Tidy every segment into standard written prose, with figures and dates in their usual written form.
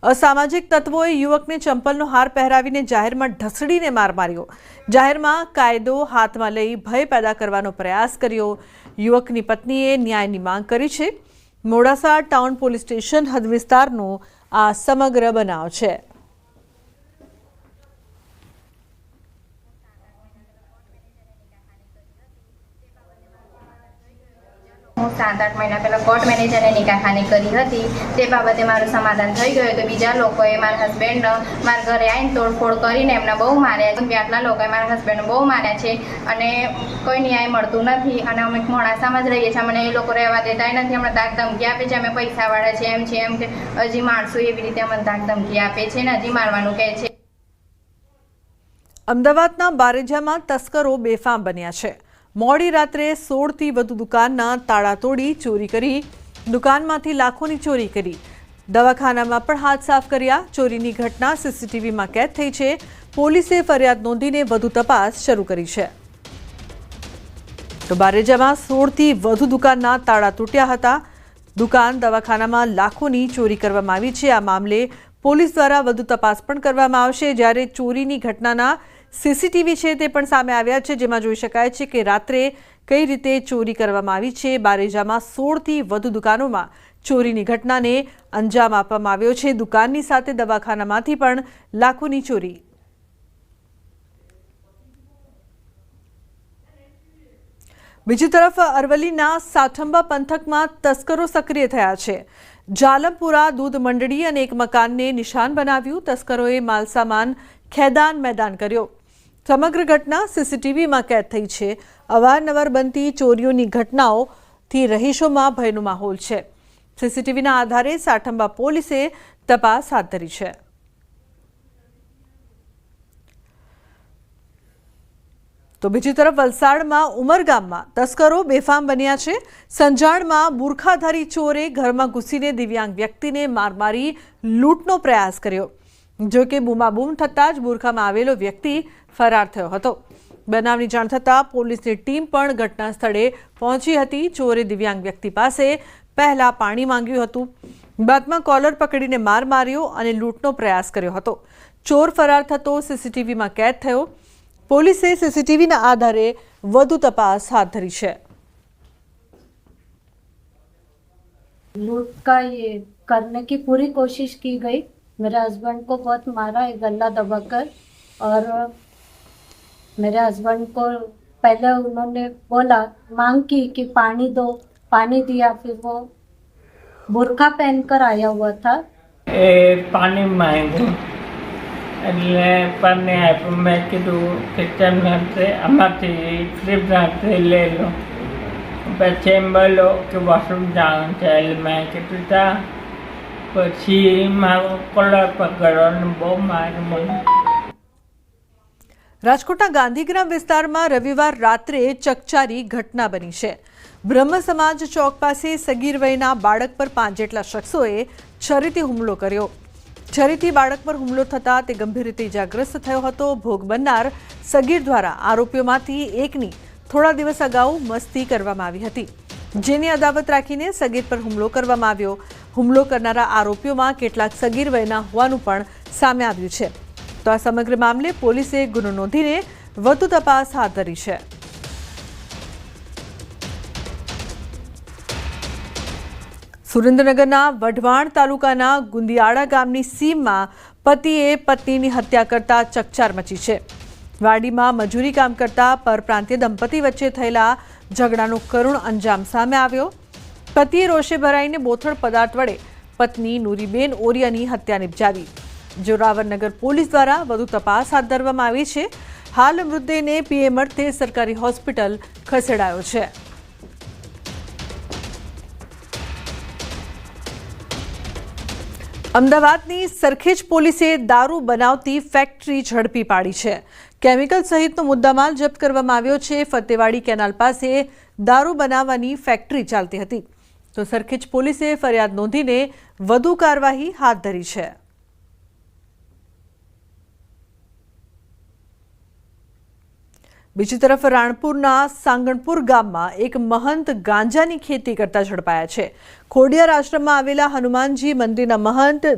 અસામાજિક તત્વોએ યુવકને ચંપલનો હાર પહેરાવીને જાહેરમાં ઢસડીને માર માર્યો। જાહેરમાં કાયદો હાથમાં લઈ ભય પેદા કરવાનો પ્રયાસ કર્યો। યુવકની પત્નીએ ન્યાયની માંગ કરી છે। મોડાસા ટાઉન પોલીસ સ્ટેશન હદ વિસ્તારનો આ સમગ્ર બનાવ છે। હું 7-8 મહિના પહેલાં કોર્ટ મેનેજરને નિકાહખાની કરી હતી। તે બાબતે મારું સમાધાન થઈ ગયું તો બીજા લોકોએ મારા હસબન્ડને મારા ઘરે આવીને તોડફોડ કરીને એમને બહુ માર્યા। આટલા લોકોએ મારા હસબન્ડને બહુ માર્યા છે અને કોઈ ન્યાય મળતું નથી અને અમે મોડાસામાં જ રહીએ છીએ। અમને એ લોકો રહેવા દેતાય નથી। અમને ધાક ધમકી આપે છે, અમે પૈસાવાળા છે એમ છે એમ કે હજી મારશું એવી રીતે અમને ધાક ધમકી આપે છે ને હજી મારવાનું કહે છે। અમદાવાદના બારેજામાં તસ્કરો બેફામ બન્યા છે। મોડી રાત્રે 16થી વધુ દુકાનના તાળા તોડી ચોરી કરી, દુકાનમાંથી લાખોની ચોરી કરી, દવાખાનામાં પણ હાથ સાફ કર્યા। ચોરીની ઘટના સીસીટીવીમાં કેદ થઈ છે। પોલીસે ફરિયાદ નોંધીને વધુ તપાસ શરૂ કરી છે। તો બારેજામાં 16થી વધુ દુકાનના તાળા તૂટ્યા હતા। દુકાન દવાખાનામાં લાખોની ચોરી કરવામાં આવી છે। આ મામલે પોલીસ દ્વારા વધુ તપાસ પણ કરવામાં આવશે। જ્યારે ચોરીની ઘટનાના સીસીટીવી છે તે પણ સામે આવ્યા છે, જેમાં જોઈ શકાય છે કે રાત્રે કઈ રીતે ચોરી કરવામાં આવી છે। બારેજામાં 16થી વધુ દુકાનોમાં ચોરીની ઘટનાને અંજામ આપવામાં આવ્યો છે। દુકાનની સાથે દવાખાનામાંથી પણ લાખોની ચોરી। બીજી તરફ અરવલ્લીના સાઠંબા પંથકમાં તસ્કરો સક્રિય થયા છે। જાલમપુરા દૂધ મંડળી અને એક મકાનને નિશાન બનાવ્યું। તસ્કરોએ માલસામાન ખેદાન મેદાન કર્યો। સમગ્ર ઘટના સીસીટીવીમાં કેદ થઈ છે। અવારનવાર બનતી ચોરીઓની ઘટનાઓથી રહીશોમાં ભયનો માહોલ છે। સીસીટીવીના આધારે સાઠંબા પોલીસે તપાસ હાથ ધરી છે। તો બીજી તરફ વલસાડમાં ઉમરગામમાં તસ્કરો બેફામ બન્યા છે। સંજાણમાં બુરખાધારી ચોરે ઘરમાં ઘૂસીને દિવ્યાંગ વ્યક્તિને માર મારી લૂંટનો પ્રયાસ કર્યો। જો કે બૂમાબૂમ થતાં જ બુરખામાં આવેલો વ્યક્તિ ફરાર થયો હતો। બનાવની જાણ થતાં પોલીસની ટીમ પણ ઘટના સ્થળે પહોંચી હતી। ચોરે દિવ્યાંગ વ્યક્તિ પાસે પહેલા પાણી માંગ્યું હતું, બાદમાં કોલર પકડીને માર માર્યો અને લૂંટનો પ્રયાસ કર્યો હતો। ચોર ફરાર થતો સીસીટીવીમાં કેદ થયો। પોલીસે सीसीटीवी आधारे વધુ તપાસ હાથ ધરી છે। लूट का ये करने की पूरी कोशिश की गई। मेरे हस्बैंड को बहुत मारा, एक गला दबाकर, और मेरे हस्बैंड को पहले उन्होंने बोला, मांग की कि पानी दो, पानी दिया। फिर वो बुर्का पहनकर आया हुआ था। पानी मांगो એટલે પાણી આપ્યું। મેં કીધું કિચનમાંથી આમાંથી ફ્રીજમાંથી લઈ લો। પછી એમ બોલો કે વોશરૂમ જવાનું છે એટલે મેં કીધું તા। પછી મારો કોલર પકડ્યો અને બહુ માર્યું મને। રાજકોટના ગાંધીગ્રામ વિસ્તારમાં રવિવાર રાત્રે ચકચારી ઘટના બની છે। બ્રહ્મ સમાજ ચોક પાસે સગીર વયના બાળક પર 5 જેટલા શખ્સોએ છરીથી હુમલો કર્યો। છરીથી બાળક પર હુમલો થતાં તે ગંભીર રીતે ઇજાગ્રસ્ત થયો હતો। ભોગ બનનાર સગીર દ્વારા આરોપીઓમાંથી એકની થોડા દિવસ અગાઉ મસ્તી કરવામાં આવી હતી, જેની અદાવત રાખીને સગીર પર હુમલો કરવામાં આવ્યો। હુમલો કરનારા આરોપીઓમાં કેટલાક સગીર વયના હોવાનું પણ સામે આવ્યું છે। તો આ સમગ્ર મામલે પોલીસે ગુનો નોંધીને વધુ તપાસ હાથ ધરી છે। સુરેન્દ્રનગરના વઢવાણ તાલુકાના ગુંદિયાળા ગામની સીમમાં પતિએ પત્નીની હત્યા કરતા ચકચાર મચી છે। વાડીમાં મજૂરી કામ કરતા પરપ્રાંતીય દંપતી વચ્ચે થયેલા ઝઘડાનો કરુણ અંજામ સામે આવ્યો। પતિએ રોષે ભરાઈને બોથડ પદાર્થ વડે પત્ની નૂરીબેન ઓરિયાની હત્યા નિપજાવી। જોરાવરનગર પોલીસ દ્વારા વધુ તપાસ હાથ ધરવામાં આવી છે। હાલ મૃતદેહને પીએમ અર્થે સરકારી હોસ્પિટલ ખસેડાયો છે। અમદાવાદની સરખેજ પોલીસે દારૂ બનાવતી ફેક્ટરી ઝડપી પાડી છે। કેમિકલ સહિતનો મુદ્દામાલ જપ્ત કરવામાં આવ્યો છે। ફતેવાડી કેનાલ પાસે દારૂ બનાવવાની ફેક્ટરી ચાલતી હતી, તો સરખેજ પોલીસે ફરિયાદ નોંધીને વધુ કાર્યવાહી હાથ ધરી છે। બીજી તરફ રાણપુરના સાંગણપુર ગામમાં એક મહંત ગાંજાની ખેતી કરતા ઝડપાયા છે। ખોડિયાર આશ્રમમાં આવેલા હનુમાનજી મંદિરના મહંત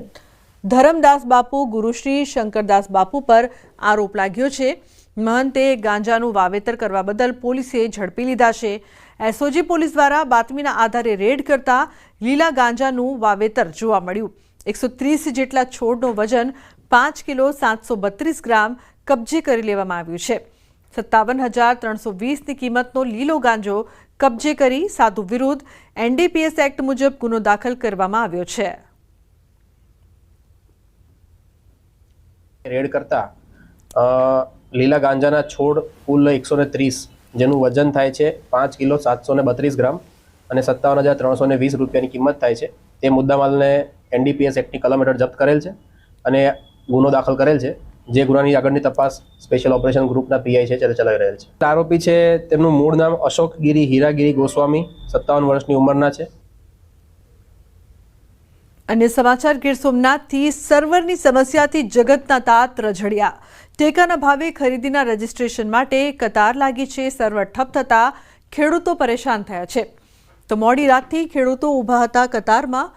ધરમદાસ બાપુ ગુરુશ્રી શંકરદાસ બાપુ પર આરોપ લાગ્યો છે. મહંતે ગાંજાનું વાવેતર કરવા બદલ પોલીસે ઝડપી લીધા છે. એસઓજી પોલીસ દ્વારા બાતમીના આધારે રેડ કરતા લીલા ગાંજાનું વાવેતર જોવા મળ્યું. 130 જેટલા છોડનું વજન 5 કિલો 732 ગ્રામ કબજે કરી લેવામાં આવ્યું છે. 57,320ની કિંમતનો લીલો ગાંજો કબજે કરી સાધુ વિરુદ્ધ એનડીપીએસ એક્ટ મુજબ ગુનો દાખલ કરવામાં આવ્યો છે. રેડ કરતા લીલા ગાંજાના છોડ કુલ 130 જેનું વજન થાય છે 5 કિલો 732 ગ્રામ અને 57,320 રૂપિયાની કિંમત થાય છે. તે મુદ્દામાલને એનડીપીએસ એક્ટની કલમ હેઠળ જપ્ત કરેલ છે અને ગુનો દાખલ કરેલ છે. જે ગુનાની આગળની તપાસ સ્પેશિયલ ઓપરેશન ગ્રુપના પીઆઈ છે ત્યારે ચલાવી રહેલ છે. આરોપી છે તેમનું મૂળ નામ અશોકગીરી હીરાગીરી ગોસ્વામી, 57 વર્ષની ઉંમરના છે. અન્ય સમાચાર ગીર સોમનાથથી સર્વરની સમસ્યાથી જગતના તાત રઝળ્યા. ટેકાના ભાવે ખરીદીના રજીસ્ટ્રેશન માટે કતાર લાગી છે. સર્વર ઠપ થતા ખેડૂતો પરેશાન થયા છે. તો મોડી રાતથી ખેડૂતો ઊભા હતા કતારમાં.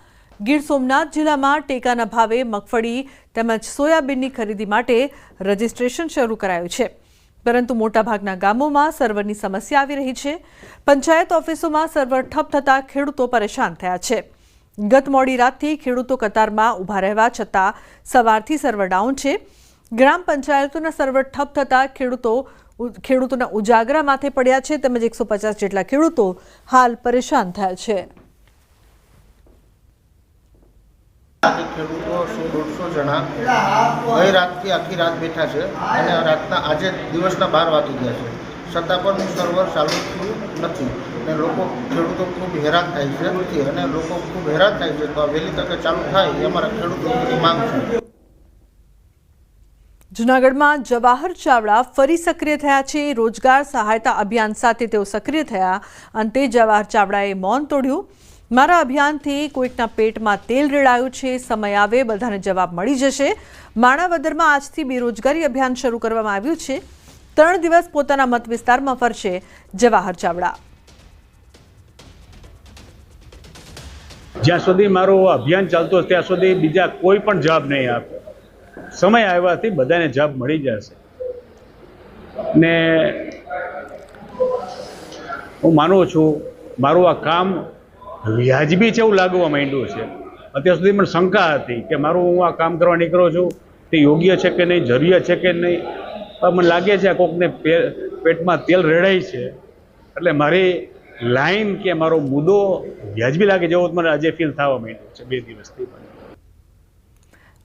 ગીર સોમનાથ જિલ્લામાં ટેકાના ભાવે મગફળી તેમજ સોયાબીનની ખરીદી માટે રજીસ્ટ્રેશન શરૂ કરાયું છે. પરંતુ મોટાભાગના ગામોમાં સર્વરની સમસ્યા આવી રહી છે. પંચાયત ઓફિસોમાં સર્વર ઠપ થતાં ખેડૂતો પરેશાન થયા છે. ગત મોડી રાતથી ખેડૂતો કતારમાં ઊભા રહેવા છતાં સવારથી સર્વર ડાઉન છે. ગ્રામ પંચાયતોના સર્વર ઠપ થતાં ખેડૂતોના ઉજાગરા માથે પડ્યા છે તેમજ 150 જેટલા ખેડૂતો હાલ પરેશાન થયા છે. ખેડૂતો 100-150 જણા ગઈ રાતથી આખી રાત બેઠા છે અને રાતના આજે દિવસના 12 વાગી ગયા છે, છતાં પણ સર્વર ચાલુ થયું નથી અને ખેડૂતો ખૂબ હેરાન થાય છે અને લોકો ખૂબ હેરાન થાય છે. તો વહેલી તકે ચાલુ થાય એ અમારા ખેડૂતોની માંગ છે. જૂનાગઢમાં જવાહર ચાવડા ફરી સક્રિય થયા છે. રોજગાર સહાયતા અભિયાન સાથે તેઓ સક્રિય થયા. અંતે જવાહર ચાવડાએ મૌન તોડ્યું. મારા અભિયાનથી કોઈકના પેટમાં તેલ રેડાયું છે. સમય આવે બધાને જવાબ મળી જશે. માણાવદરમાં આજથી બેરોજગારી અભિયાન શરૂ કરવામાં આવ્યું છે. 3 દિવસ પોતાના મત વિસ્તારમાં ફરશે જવાહર ચાવડા. જ્યાં સુધી મારું અભિયાન ચાલતું હશે ત્યાં સુધી બીજા કોઈ પણ જવાબ નહીં આપે. સમય આવ્યાથી બધાને જવાબ મળી જશે. ને હું માનું છું મારું આ કામ વ્યાજબી છે એવું લાગવા માંડ્યું છે. અત્યાર સુધી મને શંકા હતી કે મારું હું આ કામ કરવા નીકળ્યો છું તે યોગ્ય છે કે નહીં, જરૂરિયાત છે કે નહીં. પણ મને લાગે છે આ કોકને પેટમાં તેલ રેડાય છે એટલે મારી લાઈન કે મારો મુદ્દો વ્યાજબી લાગે જેવો મને આજે ફીલ થવા માંડ્યું છે 2 દિવસથી.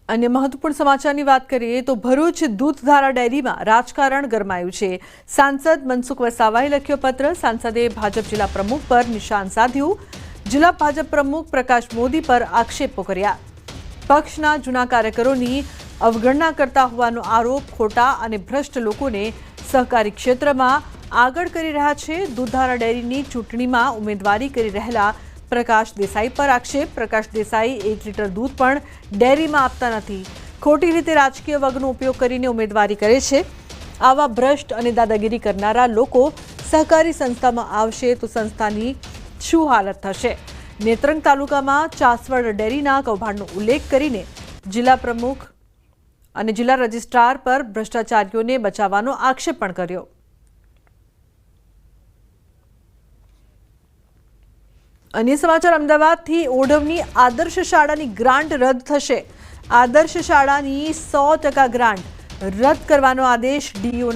અન્ય મહત્વપૂર્ણ સમાચારની વાત કરીએ તો ભરૂચ દૂધધારા ડેરીમાં રાજકારણ ગરમાયું છે. સાંસદ મનસુખ વસાવાએ લખ્યો પત્ર. સાંસદે ભાજપ જિલ્લા પ્રમુખ પર નિશાન સાધ્યું. જિલ્લા ભાજપ પ્રમુખ પ્રકાશ મોદી પર આક્ષેપો કર્યા. પક્ષના જૂના કાર્યકરોની અવગણના કરતા હોવાનો આરોપ ખોટા અને ભ્રષ્ટ લોકોને સહકારી ક્ષેત્રમાં આગળ કરી રહ્યા છે. દૂધધારા ડેરીની ચૂંટણીમાં ઉમેદવારી કરી રહેલા પ્રકાશ દેસાઈ પર આક્ષેપ. પ્રકાશ દેસાઈ 1 લીટર દૂધ પણ ડેરીમાં આપતા નથી. ખોટી રીતે રાજકીય વગનો ઉપયોગ કરીને ઉમેદવારી કરે છે. આવા ભ્રષ્ટ અને દાદાગીરી કરનારા લોકો સહકારી સંસ્થામાં આવશે તો સંસ્થાની શું હાલત થશે. નેત્રંગ તાલુકામાં ચાસવડ ડેરીના કૌભાંડનો ઉલ્લેખ કરીને જિલ્લા પ્રમુખ અને જિલ્લા રજિસ્ટ્રાર પર ભ્રષ્ટાચારીઓને બચાવવાનો આક્ષેપ પણ કર્યો. અન્ય સમાચાર અમદાવાદથી ઓઢવની આદર્શ શાળાની ગ્રાન્ટ રદ થશે. આદર્શ શાળાની 100% ગ્રાન્ટ રદ કરવાનો આદેશ ડીઈઓ